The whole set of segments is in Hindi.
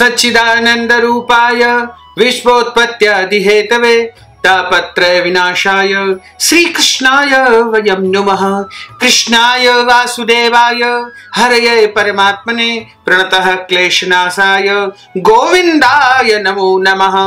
सच्चिदानंद रूपाय विश्वोत्पत्त्यादि हेतवे तापत्रय विनाशाय श्री कृष्णाय वयं नुमः। कृष्णाय वासुदेवाय हरये परमात्मने प्रणतः क्लेशनाशाय गोविंदाय नमो नमः।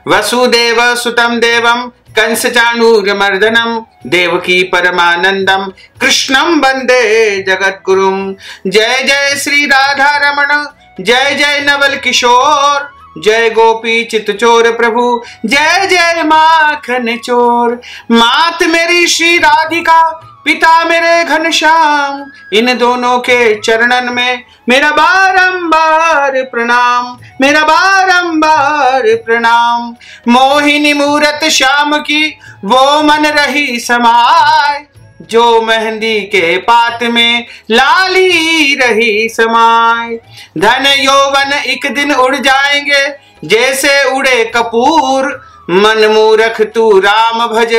वसुदेव सुतं देवं कंसचाणूरमर्दनं देवकी परमानंदं कृष्णं वंदे जगद्गुरुं। जय जय श्री राधा रमण, जय जय नवल किशोर, जय गोपी चित चोर प्रभु, जय जय माखन चोर। मात मेरी श्री राधिका, पिता मेरे घनश्याम, इन दोनों के चरणन में मेरा बारंबार प्रणाम, मेरा बारंबार प्रणाम। मोहिनी मूरत श्याम की वो मन रही समाय, जो मेहंदी के पात में लाली रही समाय। धन यौवन एक दिन उड़ जाएंगे जैसे उड़े कपूर, मन मूरख तू राम भज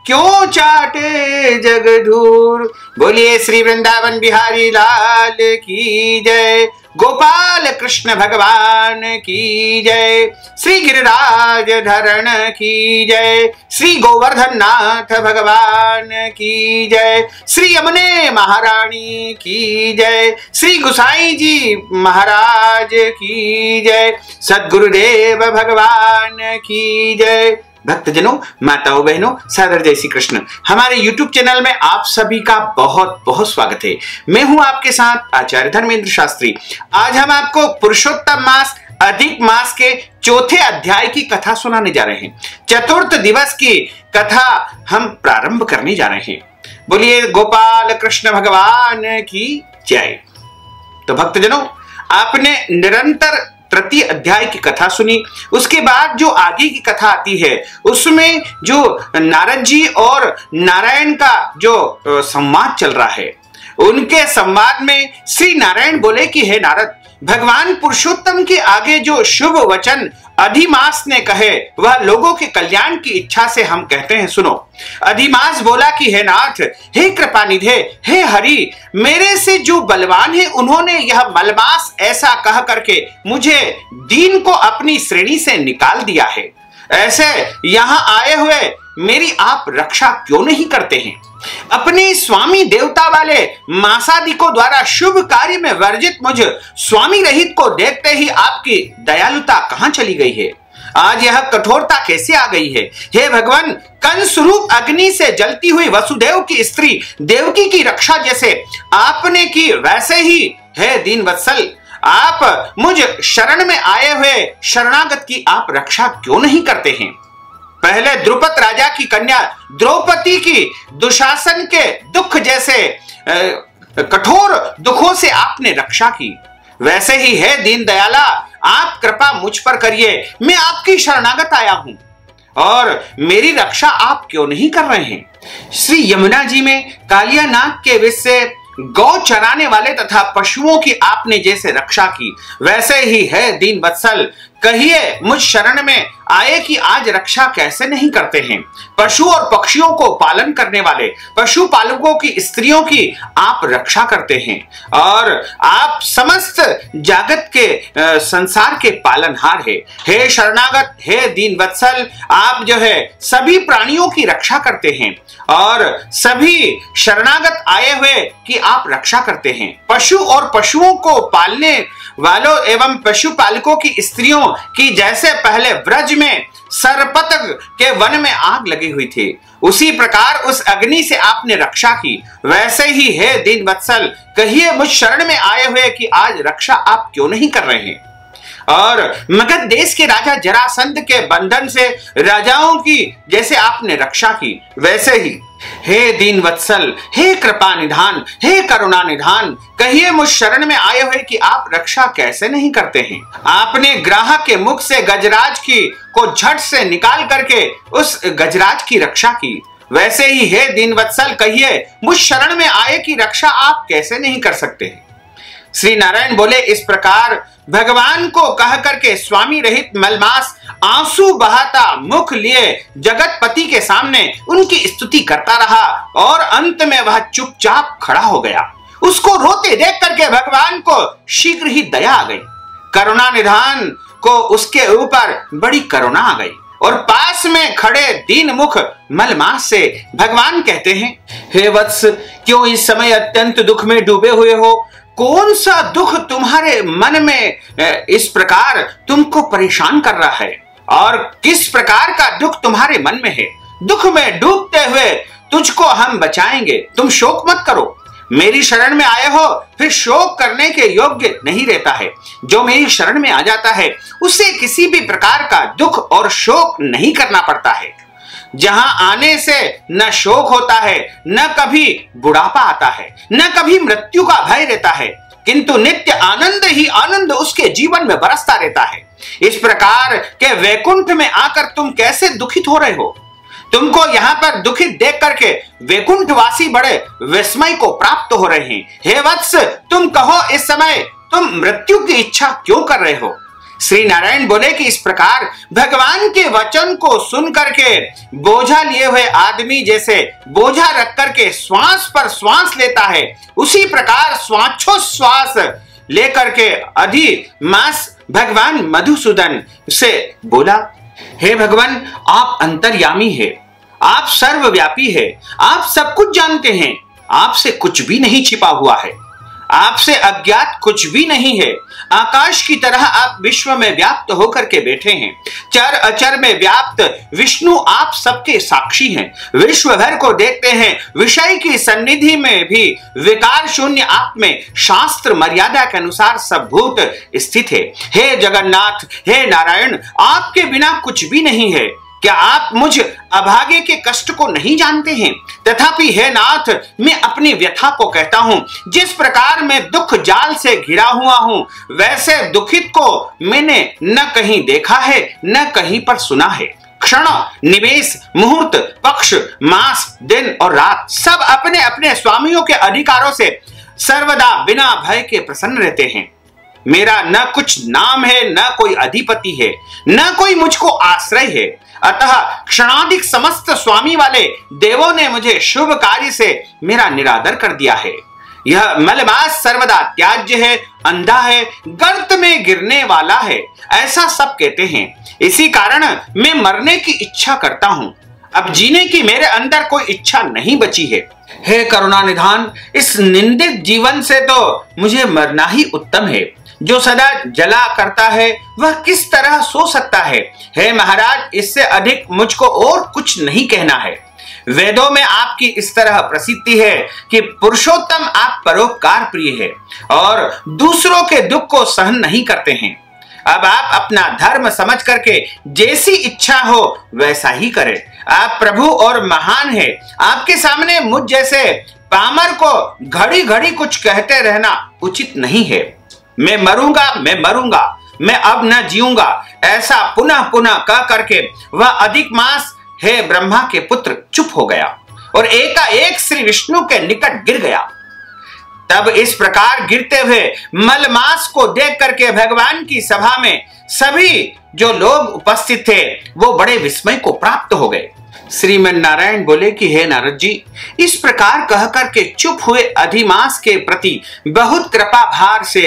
क्यों चाटे जग धूर। बोलिए श्री वृंदावन बिहारी लाल की जय, गोपाल कृष्ण भगवान की जय, श्री गिरिराज धरण की जय, श्री गोवर्धन नाथ भगवान की जय, श्री यमुने महारानी की जय, श्री गुसाई जी महाराज की जय, सद्गुरुदेव भगवान की जय। भक्तजनों, माताओं, बहनों, सादर जय श्री कृष्ण। हमारे YouTube चैनल में आप सभी का बहुत बहुत स्वागत है। मैं हूं आपके साथ आचार्य धर्मेंद्र शास्त्री। आज हम आपको पुरुषोत्तम मास अधिक मास के चौथे अध्याय की कथा सुनाने जा रहे हैं। चतुर्थ दिवस की कथा हम प्रारंभ करने जा रहे हैं। बोलिए गोपाल कृष्ण भगवान की जय। तो भक्तजनों, आपने निरंतर तृतीय अध्याय की कथा सुनी। उसके बाद जो आगे की कथा आती है उसमें जो नारद जी और नारायण का जो संवाद चल रहा है, उनके संवाद में श्री नारायण बोले कि हे नारद, भगवान पुरुषोत्तम के आगे जो शुभ वचन अधिमास ने कहे वह लोगों के कल्याण की इच्छा से हम कहते हैं, सुनो। अधिमास बोला कि हे नाथ, हे कृपानिधे, हे हरि, मेरे से जो बलवान है उन्होंने यह मलमास ऐसा कह करके मुझे दीन को अपनी श्रेणी से निकाल दिया है। ऐसे यहां आए हुए मेरी आप रक्षा क्यों नहीं करते हैं? अपने स्वामी देवता वाले मासादिकों द्वारा शुभ कार्य में वर्जित मुझ स्वामी रहित को देखते ही आपकी दयालुता कहां चली गई है? आज यह कठोरता कैसे आ गई है? हे भगवान, कंस रूप अग्नि से जलती हुई वसुदेव की स्त्री देवकी की रक्षा जैसे आपने की, वैसे ही हे दीन वत्सल, आप मुझ शरण में आए हुए शरणागत की आप रक्षा क्यों नहीं करते हैं? पहले द्रुपद राजा की कन्या द्रौपदी की दुशासन के दुख जैसे कठोर दुखों से आपने रक्षा की, वैसे ही है दीन दयाला, आप कृपा मुझ पर करिए। मैं आपकी शरणागत आया हूं और मेरी रक्षा आप क्यों नहीं कर रहे हैं? श्री यमुना जी में कालिया नाग के विष से गौ चराने वाले तथा पशुओं की आपने जैसे रक्षा की, वैसे ही है दीन वत्सल, कहिए मुझ शरण में आए कि आज रक्षा कैसे नहीं करते हैं? पशु और पक्षियों को पालन करने वाले पशु पालकों की स्त्रियों की आप रक्षा करते हैं और आप समस्त जागत के संसार के पालनहार है। हे शरणागत, हे दीन वत्सल, आप जो है सभी प्राणियों की रक्षा करते हैं और सभी शरणागत आए हुए की आप रक्षा करते हैं। पशु और पशुओं को पालने वालों एवं पशुपालकों की स्त्रियों की जैसे पहले ब्रज में सरपतक के वन में आग लगी हुई थी, उसी प्रकार उस अग्नि से आपने रक्षा की, वैसे ही है दीन वत्सल, कहिए मुझ शरण में आए हुए कि आज रक्षा आप क्यों नहीं कर रहे हैं? और मगध देश के राजा जरासंध के बंधन से राजाओं की जैसे आपने रक्षा की, वैसे ही हे दीन वत्सल, हे कृपा निधान, हे करुणा निधान, कहिए मुझ शरण में आए हुए कि आप रक्षा कैसे नहीं करते हैं? आपने ग्राहक के मुख से गजराज की को झट से निकाल करके उस गजराज की रक्षा की, वैसे ही हे दीन वत्सल, कहिए मुझ शरण में आए की रक्षा आप कैसे नहीं कर सकते हैं? श्री नारायण बोले, इस प्रकार भगवान को कह करके स्वामी रहित मलमास आंसू बहाता मुख लिए जगतपति के सामने उनकी स्तुति करता रहा और अंत में वह चुपचाप खड़ा हो गया। उसको रोते देख करके भगवान को शीघ्र ही दया आ गई। करुणा निधान को उसके ऊपर बड़ी करुणा आ गई और पास में खड़े दीन मुख मलमास से भगवान कहते हैं, हे वत्स, क्यों इस समय अत्यंत दुख में डूबे हुए हो? कौन सा दुख तुम्हारे मन में इस प्रकार तुमको परेशान कर रहा है और किस प्रकार का दुख तुम्हारे मन में है? दुख में डूबते हुए तुझको हम बचाएंगे, तुम शोक मत करो। मेरी शरण में आए हो फिर शोक करने के योग्य नहीं रहता है। जो मेरी शरण में आ जाता है उसे किसी भी प्रकार का दुख और शोक नहीं करना पड़ता है। जहां आने से न शोक होता है, न कभी बुढ़ापा आता है, न कभी मृत्यु का भय रहता है, किंतु नित्य आनंद ही आनंद उसके जीवन में बरसता रहता है। इस प्रकार के वैकुंठ में आकर तुम कैसे दुखित हो रहे हो? तुमको यहाँ पर दुखित देख करके वैकुंठवासी बड़े विस्मय को प्राप्त हो रहे हैं। हे वत्स, तुम कहो इस समय तुम मृत्यु की इच्छा क्यों कर रहे हो? श्री नारायण बोले कि इस प्रकार भगवान के वचन को सुन करके बोझा लिए हुए आदमी जैसे बोझा रख करके श्वास पर श्वास लेता है, उसी प्रकार श्वासोच्छ्वास लेकर के अधिमास भगवान मधुसूदन से बोला, हे भगवान, आप अंतर्यामी है, आप सर्वव्यापी है, आप सब कुछ जानते हैं, आपसे कुछ भी नहीं छिपा हुआ है, आपसे अज्ञात कुछ भी नहीं है। आकाश की तरह आप विश्व में व्याप्त होकर के बैठे हैं। चर अचर में व्याप्त विष्णु आप सबके साक्षी हैं। विश्व भर को देखते हैं, विषय की सन्निधि में भी विकार शून्य आप में शास्त्र मर्यादा के अनुसार सब भूत स्थित है। हे जगन्नाथ, हे नारायण, आपके बिना कुछ भी नहीं है। क्या आप मुझ अभागे के कष्ट को नहीं जानते हैं? तथापि हे नाथ, मैं अपनी व्यथा को कहता हूं। जिस प्रकार मैं दुख जाल से घिरा हुआ हूं, वैसे दुखित को मैंने न कहीं देखा है, न कहीं पर सुना है। क्षण, निमेष, मुहूर्त, पक्ष, मास, दिन और रात सब अपने अपने स्वामियों के अधिकारों से सर्वदा बिना भय के प्रसन्न रहते हैं। मेरा न कुछ नाम है, न कोई अधिपति है, न कोई मुझको आश्रय है। अतः क्षणाधिक समस्त स्वामी वाले देवों ने मुझे शुभ कार्य से मेरा निरादर कर दिया है। यह मलमास सर्वदा त्याज्य है, अंधा है, गर्त में गिरने वाला है, ऐसा सब कहते हैं। इसी कारण मैं मरने की इच्छा करता हूं। अब जीने की मेरे अंदर कोई इच्छा नहीं बची है। हे करुणा निधान, इस निंदित जीवन से तो मुझे मरना ही उत्तम है। जो सदा जला करता है वह किस तरह सो सकता है? हे महाराज, इससे अधिक मुझको और कुछ नहीं कहना है। वेदों में आपकी इस तरह प्रसिद्धि है कि पुरुषोत्तम आप परोपकार प्रिय है और दूसरों के दुख को सहन नहीं करते हैं। अब आप अपना धर्म समझ करके जैसी इच्छा हो वैसा ही करें। आप प्रभु और महान है। आपके सामने मुझ जैसे पामर को घड़ी घड़ी कुछ कहते रहना उचित नहीं है। मैं मरूंगा, मैं मरूंगा, मैं अब न जीऊंगा, ऐसा पुनः पुनः कह करके वह अधिक मास हे ब्रह्मा के पुत्र चुप हो गया और एकाएक श्री विष्णु के निकट गिर गया। तब इस प्रकार गिरते हुए मलमास को देख करके भगवान की सभा में सभी जो लोग उपस्थित थे वो बड़े विस्मय को प्राप्त हो गए। श्रीमन नारायण बोले कि हे नारद जी, इस प्रकार कह करके चुप हुए अधिमास के प्रति बहुत कृपा भार से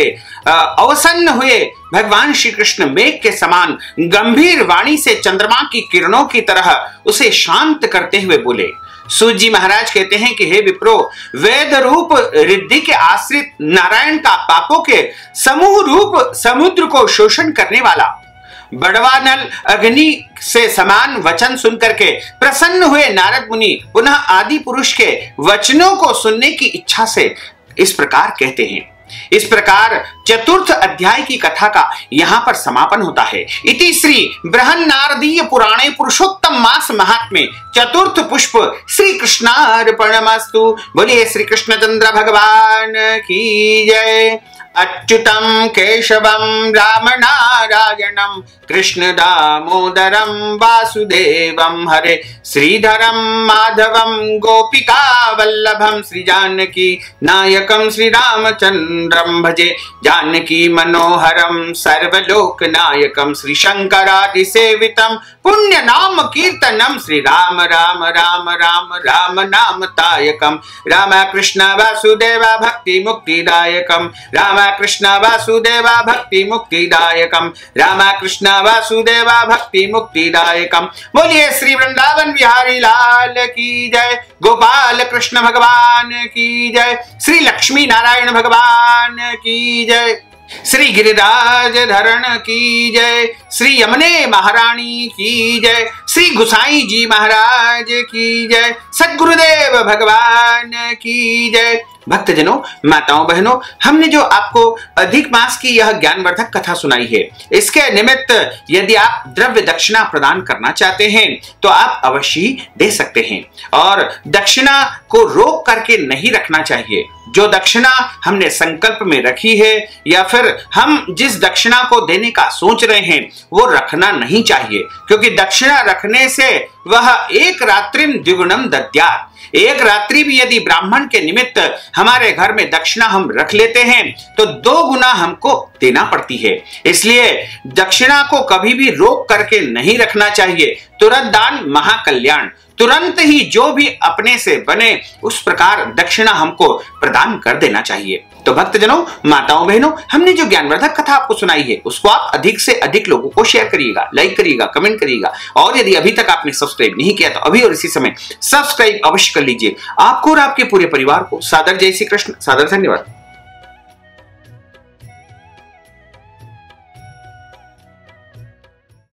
अवसन्न हुए भगवान श्री कृष्ण मेघ के समान गंभीर वाणी से चंद्रमा की किरणों की तरह उसे शांत करते हुए बोले। सूत जी महाराज कहते हैं कि हे विप्रो, वेद रूप रिद्धि के आश्रित नारायण का पापों के समूह रूप समुद्र को शोषण करने वाला बड़वानल अग्नि से समान वचन सुनकर के प्रसन्न हुए नारद मुनि पुनः आदि पुरुष के वचनों को सुनने की इच्छा से इस प्रकार कहते हैं। इस प्रकार चतुर्थ अध्याय की कथा का यहाँ पर समापन होता है। इति श्री बृहन्नारदीय पुराणे पुरुषोत्तम मास महात्म्ये चतुर्थ पुष्प श्री कृष्णार्पणमस्तु। बोलिए श्री कृष्णचंद्र भगवान की जय। अच्युतम केशवम राम नारायणम कृष्ण दामोदरम वासुदेवम हरे श्रीधरम माधवम गोपिका वल्लभम श्री जानकी नायकम श्री रामचंद्रम भजे जानकी मनोहरम सर्वलोक नायकम श्री शंकरादि सेवितम पुण्य नाम कीर्तनम श्री राम राम राम राम राम नाम तायकम राम कृष्ण वासुदेव भक्ति मुक्तिदायकम राम कृष्ण वासुदेव भक्ति मुक्तिदायकम राम कृष्ण वासुदेव भक्ति मुक्तिदायकम। बोलिए श्री वृंदावन बिहारी लाल की जय, गोपाल कृष्ण भगवान की जय, श्री लक्ष्मी नारायण भगवान की जय, श्री गिरिराज धरण की जय, श्री यमुने महारानी की जय, श्री गुसाई जी महाराज की जय, सद्गुरुदेव भगवान की जय। भक्तजनों, माताओं बहनों, हमने जो आपको अधिक मास की यह ज्ञानवर्धक कथा सुनाई है, इसके निमित्त यदि आप द्रव्य दक्षिणा प्रदान करना चाहते हैं तो आप अवश्य ही दे सकते हैं। और दक्षिणा को रोक करके नहीं रखना चाहिए। जो दक्षिणा हमने संकल्प में रखी है या फिर हम जिस दक्षिणा को देने का सोच रहे हैं वो रखना नहीं चाहिए, क्योंकि दक्षिणा रखने से वह एक रात्रिम द्विगुणम दद्यात्, एक रात्रि भी यदि ब्राह्मण के निमित्त हमारे घर में दक्षिणा हम रख लेते हैं तो 2 गुना हमको देना पड़ती है। इसलिए दक्षिणा को कभी भी रोक करके नहीं रखना चाहिए। तुरंत दान महाकल्याण, तुरंत ही जो भी अपने से बने उस प्रकार दक्षिणा हमको प्रदान कर देना चाहिए। तो भक्तजनों, माताओं बहनों, हमने जो ज्ञानवर्धक कथा आपको सुनाई है उसको आप अधिक से अधिक लोगों को शेयर करिएगा, लाइक करिएगा, कमेंट करिएगा। और यदि अभी तक आपने सब्सक्राइब नहीं किया तो अभी और इसी समय सब्सक्राइब अवश्य कर लीजिए। आपको और आपके पूरे परिवार को सादर जय श्री कृष्ण, सादर धन्यवाद।